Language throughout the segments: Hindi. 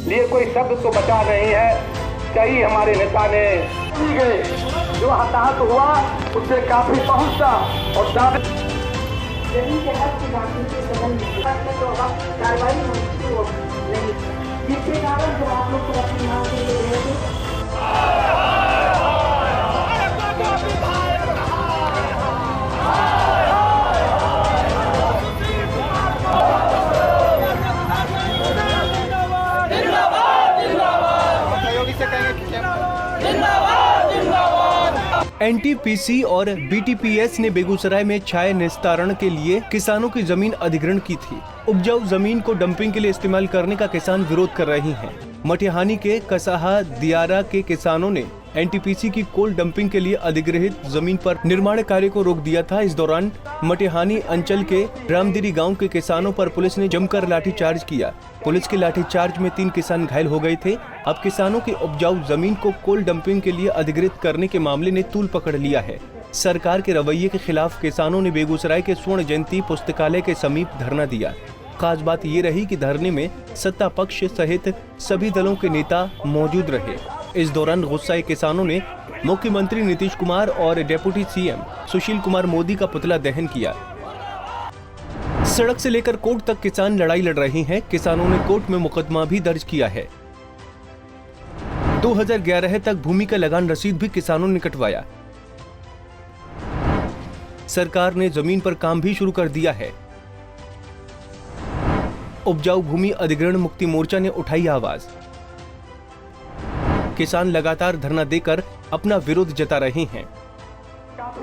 लिए कोई शब्द तो बचा नहीं है। कई हमारे नेता ने गए, जो हताहत हुआ उससे काफी पहुंचा और जमीन के हक की बात के सदन में तो वक्त कार्रवाई नहीं, जिसके कारण जो आप लोग को अपनी मांग के लिए रहे थे। एनटीपीसी और बीटीपीएस ने बेगूसराय में छाये निस्तारण के लिए किसानों की जमीन अधिग्रहण की थी। उपजाऊ जमीन को डंपिंग के लिए इस्तेमाल करने का किसान विरोध कर रहे हैं। मटिहानी के कसाहा दियारा के किसानों ने एनटीपीसी की कोल डंपिंग के लिए अधिग्रहित जमीन पर निर्माण कार्य को रोक दिया था। इस दौरान मटिहानी अंचल के रामदिरी गांव के किसानों पर पुलिस ने जमकर लाठीचार्ज किया। पुलिस के लाठीचार्ज में 3 किसान घायल हो गए थे। अब किसानों की उपजाऊ जमीन को कोल डंपिंग के लिए अधिग्रहित करने के मामले ने तूल पकड़ लिया है। सरकार के रवैये के खिलाफ किसानों ने बेगूसराय के स्वर्ण जयंती पुस्तकालय के समीप धरना दिया। खास बात ये रही कि धरने में सत्ता पक्ष सहित सभी दलों के नेता मौजूद रहे। इस दौरान गुस्साए किसानों ने मुख्यमंत्री नीतीश कुमार और डिप्टी सीएम सुशील कुमार मोदी का पुतला दहन किया। सड़क से लेकर कोर्ट तक किसान लड़ाई लड़ रहे हैं। किसानों ने कोर्ट में मुकदमा भी दर्ज किया है। 2011 तक भूमि का लगान रसीद भी किसानों ने कटवाया। सरकार ने जमीन पर काम भी शुरू कर दिया है। उपजाऊ भूमि अधिग्रहण मुक्ति मोर्चा ने उठाई आवाज। किसान लगातार धरना देकर अपना विरोध जता रहे हैं।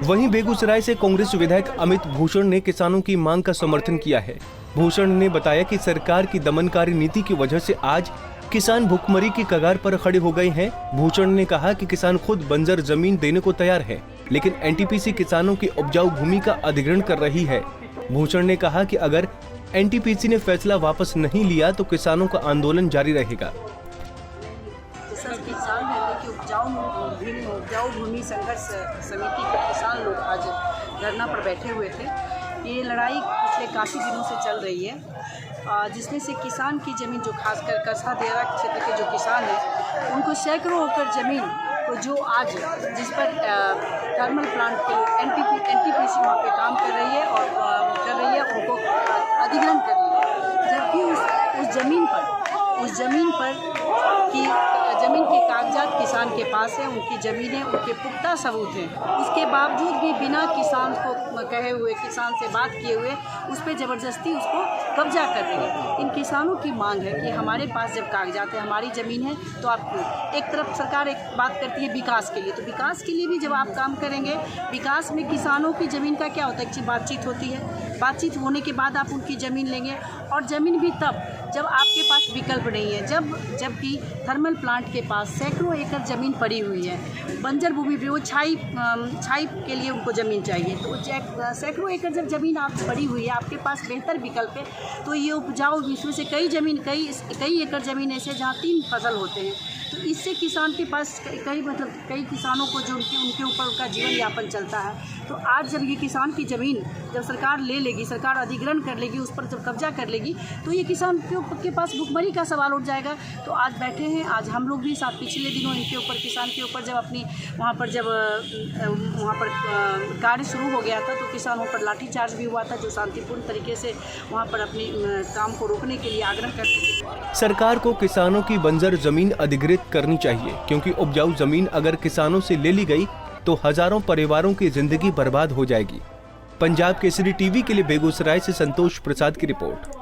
वहीं बेगूसराय से कांग्रेस विधायक अमित भूषण ने किसानों की मांग का समर्थन किया है। भूषण ने बताया कि सरकार की दमनकारी नीति की वजह से आज किसान भूखमरी की कगार पर खड़े हो गए हैं। भूषण ने कहा कि किसान खुद बंजर जमीन देने को तैयार है, लेकिन एनटीपीसी किसानों की उपजाऊ भूमि का अधिग्रहण कर रही है। भूषण ने कहा कि अगर एनटीपीसी ने फैसला वापस नहीं लिया तो किसानों का आंदोलन जारी रहेगा। उपजाऊ भूमि संघर्ष समिति के किसान लोग आज धरना पर बैठे हुए थे। ये लड़ाई पिछले काफ़ी दिनों से चल रही है, जिसमें से किसान की ज़मीन जो खासकर कस्बा दियारा क्षेत्र के जो किसान हैं उनको सैकड़ों एकड़ ज़मीन को जो आज जिस पर थर्मल प्लांट के एनटीपीसी वहाँ पे काम कर रही है और उनको अधिग्रहण कर रही है, जबकि उस ज़मीन पर कि ज़मीन के कागजात किसान के पास है, उनकी ज़मीनें, उनके पुख्ता सबूत हैं। उसके बावजूद भी बिना किसान को कहे हुए, किसान से बात किए हुए उस पर ज़बरदस्ती उसको कब्जा कर रही है। इन किसानों की मांग है कि हमारे पास जब कागजात है, हमारी ज़मीन है, तो आप एक तरफ सरकार एक बात करती है विकास के लिए, तो विकास के लिए भी जब आप काम करेंगे, विकास में किसानों की ज़मीन का क्या होता है कि बातचीत होती है, बातचीत होने के बाद आप उनकी ज़मीन लेंगे, और ज़मीन भी तब जब आपके पास विकल्प नहीं है, जबकि थर्मल प्लांट के पास सैकड़ों एकड़ ज़मीन पड़ी हुई है, बंजर भूमि भी, वो छाई के लिए उनको ज़मीन चाहिए, तो सैकड़ों एकड़ जब ज़मीन आप पड़ी हुई है, आपके पास बेहतर विकल्प है, तो ये उपजाऊ इसमें से कई एकड़ ज़मीन ऐसे जहाँ 3 फसल होते हैं, तो इससे किसान के पास कई किसानों को जो उनके ऊपर उनका जीवन यापन चलता है। तो आज जब ये किसान की ज़मीन जब सरकार ले लेगी, सरकार अधिग्रहण कर लेगी, उस पर जब कब्जा कर लेगी, तो ये किसान के पास भुखमरी का सवाल उठ जाएगा। तो आज बैठे हैं, आज हम लोग भी साथ पिछले दिनों इनके ऊपर, किसान के ऊपर जब अपनी वहाँ पर कार्य शुरू हो गया था, तो किसानों पर लाठीचार्ज भी हुआ था, जो शांतिपूर्ण तरीके से वहाँ पर अपनी काम को रोकने के लिए आग्रह करते थे। सरकार को किसानों की बंजर जमीन अधिग्रहित करनी चाहिए, क्योंकि उपजाऊ जमीन अगर किसानों से ले ली गई तो हजारों परिवारों की जिंदगी बर्बाद हो जाएगी। पंजाब केसरी टीवी के लिए बेगूसराय से संतोष प्रसाद की रिपोर्ट।